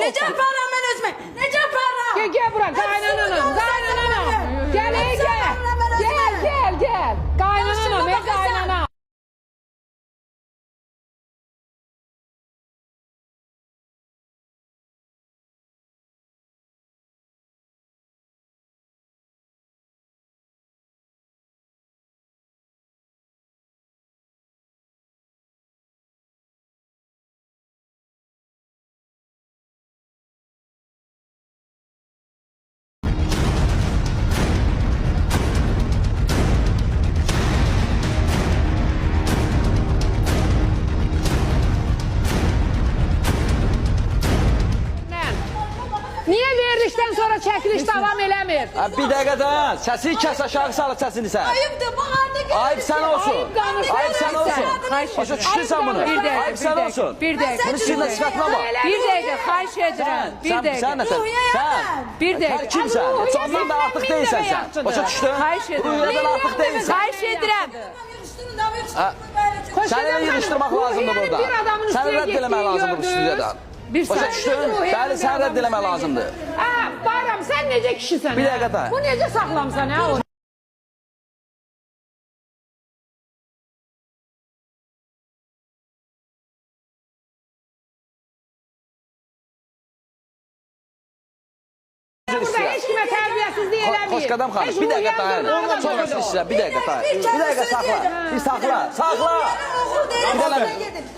olsun. Necə aparıram mən özümə? Necə aparıram? Gel bura kaynananam. Gel ey gel. Gel. Kaynananam ey kaynanam. Niye verilişten sonra çekiliş devam eləmir? Bir dəqiqədən, səsini kəs aşağı salıb səsini sən. Ayıbdır, bu halda gəlin. Ayıp sən olsun. Ayıp danışma. Ayıp sən olsun. Başa düşdün sən bunu. Bir dakika, Ayıp sən olsun. Bir dakika. Bunu sizinlə sifətinə bax. Bir dakika, xahiş edirəm. Bir Sən dakika. nəsən? Sən. Bir dakika. Hər kimsən? Heç ondan da artıq deyilsən sən. Başa düşdün? Xahiş edirəm. Ruhiyyədən artıq deyilsən. Xahiş edirəm. Səni də yığışdırmaq lazımdır burada. Səni rədd eləmək lazımdır bu stüdyodan. Başa düşdün? Bəli, səni rədd eləmək lazımdır. Bayram, sən necə kişisən? Bir dəqiqə da. Bu necə saxlamsan, hə? Burada heç kimə tərbiyəsizlik eləməyib. Xoşqadam xanım, bir dəqiqə dayan. Çox əsr istəyirəm, bir dəqiqə dayan. Bir dəqiqə saxla. Bir saxla. Saxla. Oğul deyil, Bir oğul dəqiqə. deyil.